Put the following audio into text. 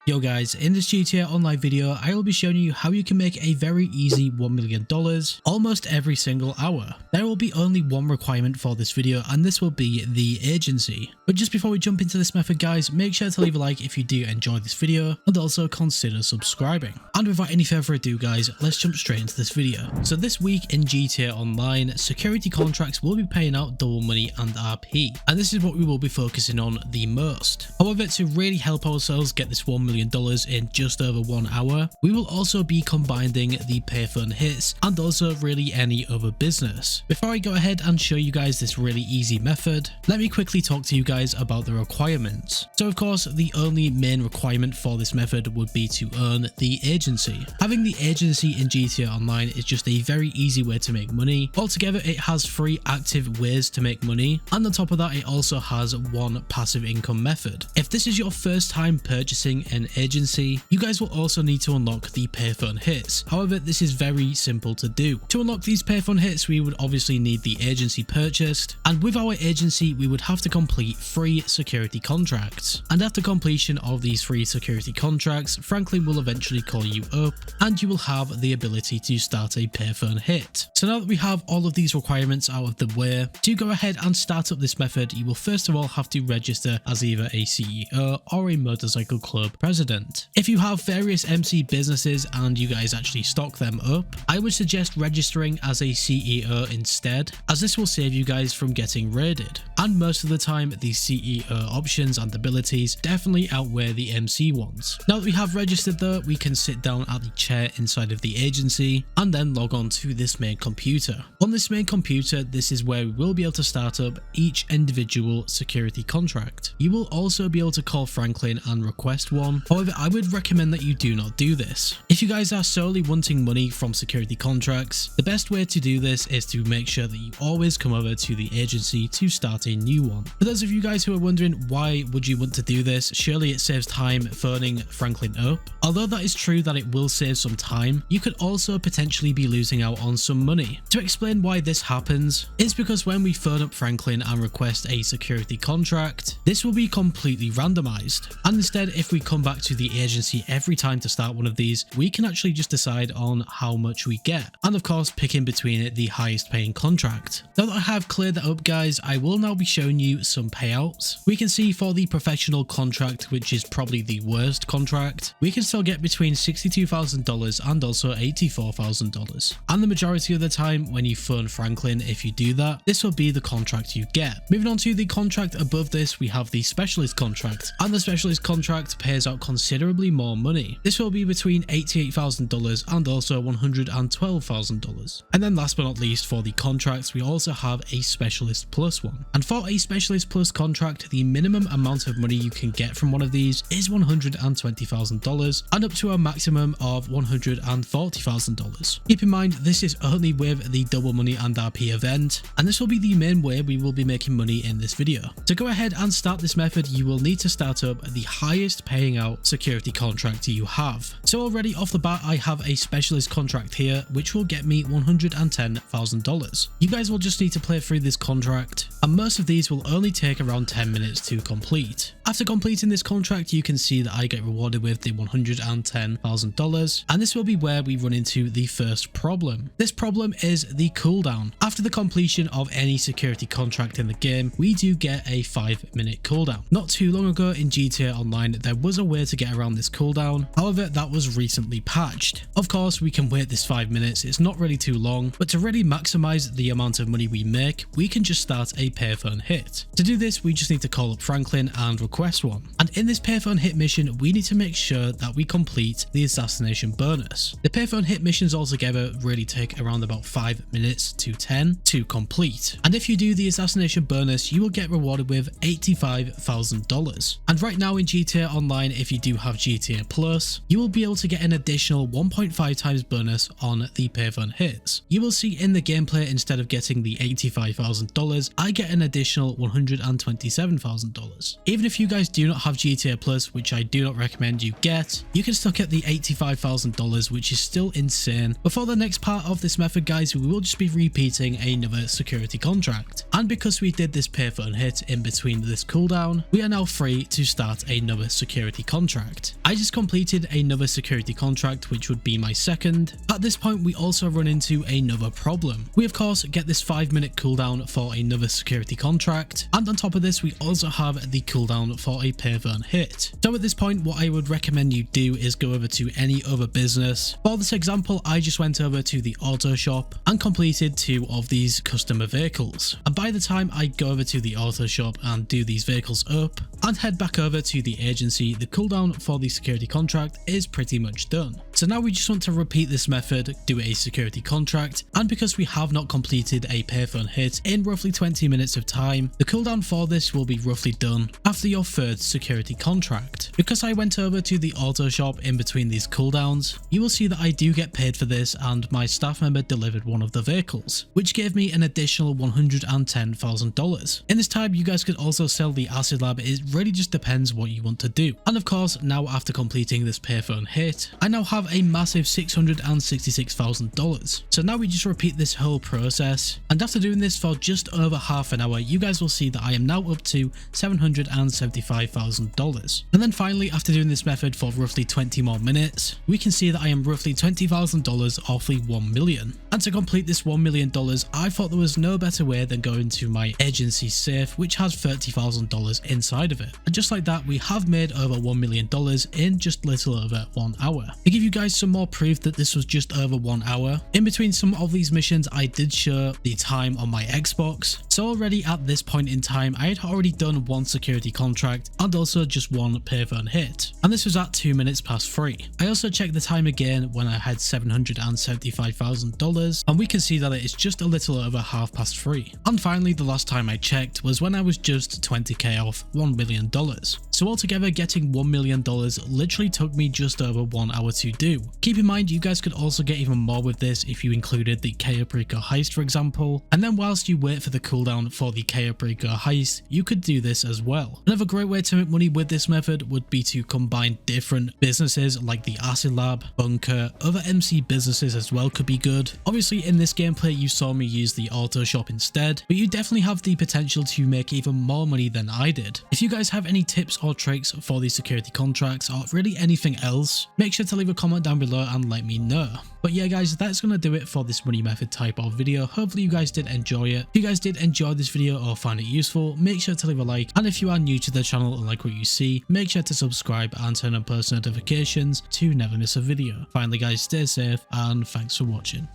Yo guys, in this GTA Online video, I will be showing you how you can make a very easy $1 million almost every single hour. There will be only one requirement for this video, and this will be the agency. But just before we jump into this method guys, make sure to leave a like if you do enjoy this video, and also consider subscribing. And without any further ado guys, let's jump straight into this video. So this week in GTA Online, security contracts will be paying out double money and RP, and this is what we will be focusing on the most. However, to really help ourselves get this $1 million in just over 1 hour, we will also be combining the payphone hits and also really any other business. Before I go ahead and show you guys this really easy method, let me quickly talk to you guys about the requirements. So of course, the only main requirement for this method would be to earn the agency. Having the agency in GTA Online is just a very easy way to make money. Altogether, it has 3 active ways to make money, and on top of that, it also has 1 passive income method. If this is your first time purchasing an agency, you guys will also need to unlock the payphone hits. However, this is very simple to do. To unlock these payphone hits, we would obviously need the agency purchased, and with our agency, we would have to complete 3 security contracts. And after completion of these 3 security contracts, Franklin will eventually call you up, and you will have the ability to start a payphone hit. So now that we have all of these requirements out of the way, to go ahead and start up this method, you will first of all have to register as either a CEO or a motorcycle club president. If you have various MC businesses and you guys actually stock them up, I would suggest registering as a CEO instead, as this will save you guys from getting raided. And most of the time, the CEO options and abilities definitely outweigh the MC ones. Now that we have registered though, we can sit down at the chair inside of the agency and then log on to this main computer. On this main computer, this is where we will be able to start up each individual security contract. You will also be able to call Franklin and request one. However, I would recommend that you do not do this. If you guys are solely wanting money from security contracts, the best way to do this is to make sure that you always come over to the agency to start a new one. For those of you guys who are wondering why would you want to do this, surely it saves time phoning Franklin up. Although that is true that it will save some time, you could also potentially be losing out on some money. To explain why this happens, is because when we phone up Franklin and request a security contract, this will be completely randomized. And instead, if we come back to the agency every time to start one of these, we can actually just decide on how much we get, and of course pick in between it the highest paying contract. Now that I have cleared that up guys, I will now be showing you some payouts. We can see for the professional contract, which is probably the worst contract, we can still get between $62,000 and also $84,000. And the majority of the time when you phone Franklin, if you do that, this will be the contract you get. Moving on to the contract above this, we have the specialist contract, and the specialist contract pays out considerably more money. This will be between $88,000 and also $112,000. And then last but not least, for the contracts, we also have a specialist plus one. And for a specialist plus contract, the minimum amount of money you can get from one of these is $120,000 and up to a maximum of $140,000. Keep in mind, this is only with the double money and RP event, and this will be the main way we will be making money in this video. To go ahead and start this method, you will need to start up the highest paying out security contract you have. So already off the bat, I have a specialist contract here, which will get me $110,000. You guys will just need to play through this contract, and most of these will only take around 10 minutes to complete. After completing this contract, you can see that I get rewarded with the $110,000, and this will be where we run into the first problem. This problem is the cooldown. After the completion of any security contract in the game, we do get a 5-minute cooldown. Not too long ago in GTA Online, there was a way to get around this cooldown, however that was recently patched. Of course, we can wait this 5 minutes, it's not really too long, but to really maximize the amount of money we make, we can just start a payphone hit. To do this, we just need to call up Franklin and request one. And in this payphone hit mission, we need to make sure that we complete the assassination bonus. The payphone hit missions altogether really take around about 5 minutes to 10 to complete. And if you do the assassination bonus, you will get rewarded with $85,000. And right now in GTA Online, if you do have GTA Plus, you will be able to get an additional 1.5 times bonus on the payphone hits. You will see in the gameplay, instead of getting the $85,000, I get an additional $127,000. Even if you guys do not have GTA Plus, which I do not recommend you get, you can still get the $85,000, which is still insane. But for the next part of this method guys, we will just be repeating another security contract. And because we did this payphone hit in between this cooldown, we are now free to start another security contract. contract. I just completed another security contract, which would be my second. At this point, we also run into another problem. We of course get this 5-minute cooldown for another security contract, and on top of this we also have the cooldown for a pay per hit. So at this point, what I would recommend you do is go over to any other business. For this example, I just went over to the auto shop and completed 2 of these customer vehicles, and by the time I go over to the auto shop and do these vehicles up and head back over to the agency, the cooldown for the security contract is pretty much done. So now we just want to repeat this method, do a security contract, and because we have not completed a pay per hit in roughly 20 minutes of time, the cooldown for this will be roughly done after your third security contract. Because I went over to the auto shop in between these cooldowns, you will see that I do get paid for this, and my staff member delivered one of the vehicles, which gave me an additional $110,000. In this time, you guys could also sell the acid lab. It really just depends what you want to do. And of course, now after completing this pay per hit, I now have a massive $666,000. So now we just repeat this whole process, and after doing this for just over half an hour, you guys will see that I am now up to $775,000. And then finally, after doing this method for roughly 20 more minutes, we can see that I am roughly $20,000 off the 1 million. And to complete this $1 million, I thought there was no better way than going to my agency safe, which has $30,000 inside of it. And just like that, we have made over $1 million in just little over 1 hour. To give you guys some more proof that this was just over 1 hour, in between some of these missions I did show the time on my Xbox. So already at this point in time, I had already done 1 security contract and also just 1 pay per hit, and this was at 2 minutes past 3. I also checked the time again when I had $775,000, and we can see that it is just a little over 3:30. And finally, the last time I checked was when I was just 20k off $1 million. So altogether, getting $1 million literally took me just over 1 hour to do. Keep in mind, you guys could also get even more with this if you included the Caprico heist, for example, and then whilst you wait for the cooldown for the Caprico heist, you could do this as well. Another great way to make money with this method would be to combine different businesses like the acid lab, bunker, other MC businesses as well could be good. Obviously in this gameplay you saw me use the auto shop instead, but you definitely have the potential to make even more money than I did. If you guys have any tips or tricks for these security contracts or really anything else, make sure to leave a comment down below and let me know. But yeah guys, that's gonna do it for this money method type of video. Hopefully you guys did enjoy it. If you guys did enjoy this video or find it useful, make sure to leave a like, and if you are new to the channel and like what you see, make sure to subscribe and turn on post notifications to never miss a video. Finally guys, stay safe and thanks for watching.